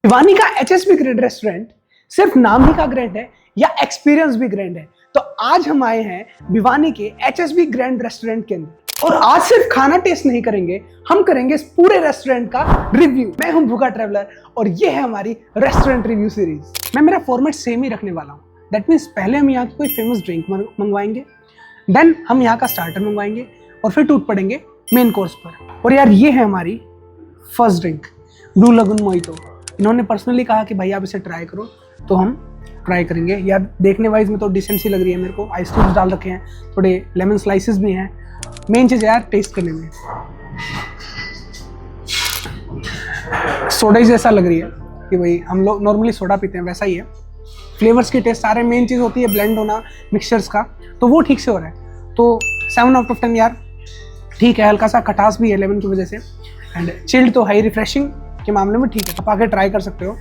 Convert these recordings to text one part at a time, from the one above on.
भिवानी का HSB grand restaurant सिर्फ नाम ही का ग्रैंड है या एक्सपीरियंस भी ग्रैंड है? तो आज हम आए हैं भिवानी के HSB ग्रैंड रेस्टोरेंट के अंदर और आज सिर्फ खाना टेस्ट नहीं करेंगे, हम करेंगे इस पूरे रेस्टोरेंट का रिव्यू। मैं हूं भूखा ट्रैवलर और ये है हमारी रेस्टोरेंट रिव्यू सीरीज। मैं मेरा फॉर्मेट सेम ही रखने वाला हूँ। दैट मीन्स पहले हम यहाँ की कोई फेमस ड्रिंक मंगवाएंगे, देन हम यहाँ का स्टार्टर मंगवाएंगे और फिर टूट पड़ेंगे मेन कोर्स पर। और यार ये है हमारी first drink, blue lagoon mojito. इन्होंने पर्सनली कहा कि भाई आप इसे ट्राई करो, तो हम ट्राई करेंगे। यार देखने वाइज में तो डिसेंट सी लग रही है मेरे को। आइस क्यूब्स डाल रखे हैं, थोड़े लेमन स्लाइसेस भी हैं। मेन चीज़ यार टेस्ट करने में सोडा ही जैसा लग रही है कि भाई हम लोग नॉर्मली सोडा पीते हैं वैसा ही है। फ्लेवर्स के टेस्ट आ रहे हैं। मेन चीज़ होती है ब्लेंड होना मिक्सचर्स का, तो वो ठीक से हो रहा है। तो 7 आउट ऑफ 10 यार ठीक है। हल्का सा खटास भी है लेमन की वजह से, एंड चिल्ड तो हाई रिफ्रेशिंग के मामले में ठीक है। आप आके ट्राई कर सकते हो।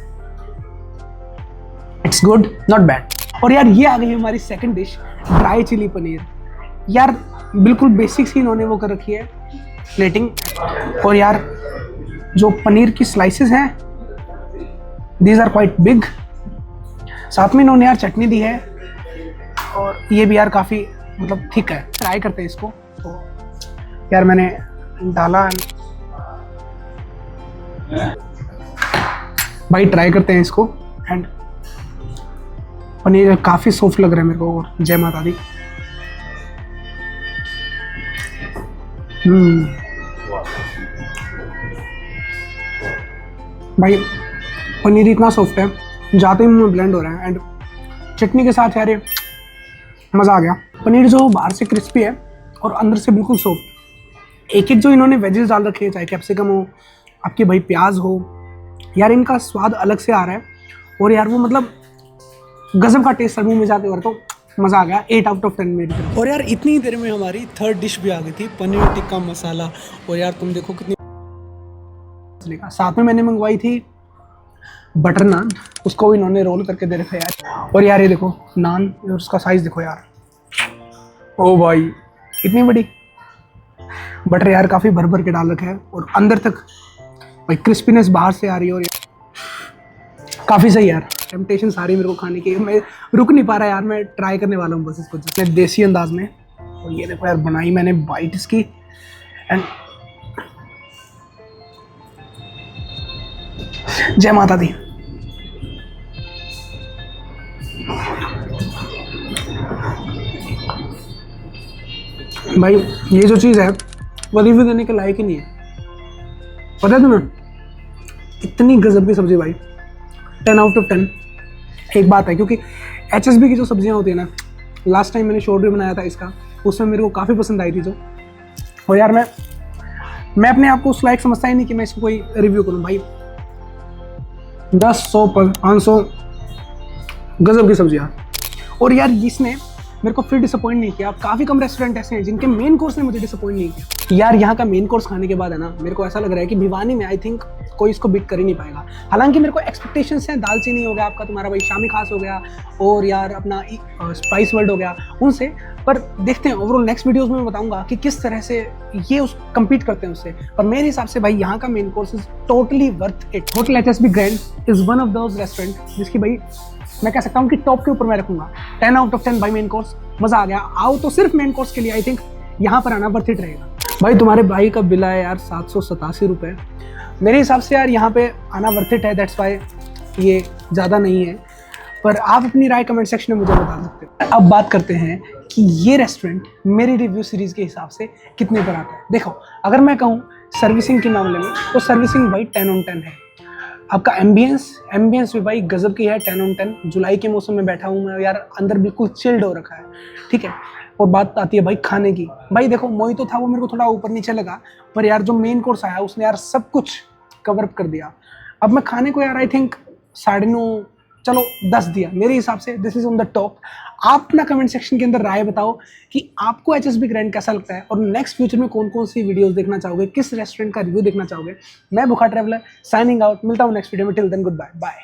It's good, not bad. और यार ये आ गई हमारी second dish, dry chilli paneer. यार बिल्कुल बेसिक्स ही इन्होंने वो कर रखी है, प्लेटिंग। और यार जो पनीर की स्लाइसेस हैं, दीज आर क्वाइट बिग। साथ में इन्होंने यार चटनी दी है और ये भी यार काफ़ी मतलब थिक है। ट्राई करते हैं इसको। तो यार मैंने डाला, भाई ट्राई करते हैं इसको। एंड पनीर काफ़ी सॉफ्ट लग रहा है मेरे को। और जय माता दी। भाई पनीर इतना सॉफ्ट है, जाते ही मुंह में ब्लेंड हो रहा है। एंड चटनी के साथ यार ये मज़ा आ गया। पनीर जो बाहर से क्रिस्पी है और अंदर से बिल्कुल सॉफ्ट। एक एक जो इन्होंने वेजेस डाल रखे हैं, चाहे कैप्सिकम हो, आपके भाई प्याज हो, यार इनका स्वाद अलग से आ रहा है। और यार वो मतलब गजब का टेस्ट मुंह में जाते हुए, तो मज़ा आ गया। 8 आउट ऑफ 10 मेरी तरफ। और यार इतनी देर में हमारी थर्ड डिश भी आ गई थी, पनीर टिक्का मसाला। और यार तुम देखो कितनी, साथ में मैंने मंगवाई थी बटर नान, उसको भी इन्होंने रोल करके दे रखा है यार। और यार ये देखो नान, और उसका साइज देखो यार, ओ भाई इतनी बड़ी। बटर यार काफ़ी भर भर के डाल रखा है और अंदर तक भाई क्रिस्पीनेस बाहर से आ रही है। और काफ़ी सही यार। टेम्पटेशन सारी मेरे को खाने की, मैं रुक नहीं पा रहा यार। मैं ट्राई करने वाला हूँ बस इसको जितने देसी अंदाज में। और ये देखो यार बनाई मैंने बाइट इसकी। एंड जय माता दी। भाई ये जो चीज़ है वो रिव्यू देने के लायक ही नहीं है, पता है तुम्हें। इतनी गजब की सब्जी भाई, 10 आउट ऑफ 10। एक बात है, क्योंकि HSB की जो सब्जियां होती है ना, लास्ट टाइम मैंने शॉर्ट वीडियो बनाया था इसका, उसमें मेरे को काफ़ी पसंद आई थी जो। और यार मैं अपने आप को उस लायक समझता ही नहीं कि मैं इसको कोई रिव्यू करूं। भाई 10, 100, 500 गजब की सब्जियां। और यार इसने मेरे को फिर डिसअपॉइंट नहीं किया। काफ़ी कम रेस्टोरेंट ऐसे हैं जिनके मेन कोर्स ने मुझे डिसअपॉइंट नहीं किया। यार यहाँ का मेन कोर्स खाने के बाद है ना, मेरे को ऐसा लग रहा है कि भिवानी में आई थिंक कोई इसको बीट कर ही नहीं पाएगा। हालांकि मेरे को एक्सपेक्टेशंस हैं, दालचीनी हो गया आपका, तुम्हारा भाई शामी खास हो गया, और यार अपना स्पाइस वर्ल्ड हो गया, उनसे। पर देखते हैं ओवरऑल नेक्स्ट वीडियोस में मैं बताऊंगा कि किस तरह से ये उस कम्पीट करते हैं उससे। पर मेरे हिसाब से भाई यहाँ का main course is totally worth it. Hotel HSB grand is one of those restaurant जिसकी भाई मैं कह सकता हूँ कि टॉप के ऊपर मैं रखूंगा। 10 आउट ऑफ 10 भाई। मेन कोर्स मजा आ गया। आओ तो सिर्फ मेन कोर्स के लिए आई थिंक यहाँ पर आना वर्थ इट रहेगा। भाई तुम्हारे भाई का बिल है यार 787 रुपये। मेरे हिसाब से यार यहाँ पे आना वर्थ इट है, दैट्स वाई ये ज़्यादा नहीं है। पर आप अपनी राय कमेंट सेक्शन में मुझे बता सकते हैं। अब बात करते हैं कि ये रेस्टोरेंट मेरी रिव्यू सीरीज़ के हिसाब से कितने पर आता है। देखो अगर मैं कहूँ सर्विसिंग के मामले में, तो सर्विसिंग भाई 10 on 10 है। आपका एम्बियंस भी भाई गजब की है, 10 on 10। जुलाई के मौसम में बैठा हूँ मैं यार, अंदर बिल्कुल चिल्ड हो रखा है, ठीक है। और बात आती है भाई खाने की। भाई देखो मोहितो था वो मेरे को थोड़ा ऊपर नीचे लगा, पर यार जो मेन कोर्स आया उसने यार सब कुछ कवर अप कर दिया। अब मैं खाने को यार आई थिंक 9.5, चलो 10 दिया मेरे हिसाब से। This is on the top. आप अपना कमेंट सेक्शन के अंदर राय बताओ कि आपको HSB ग्रैंड कैसा लगता है और नेक्स्ट फ्यूचर में कौन कौन सी वीडियोस देखना चाहोगे, किस रेस्टोरेंट का रिव्यू देखना चाहोगे। मैं भूखा ट्रैवलर साइनिंग आउट। मिलता हूँ नेक्स्ट वीडियो में। Till then goodbye bye.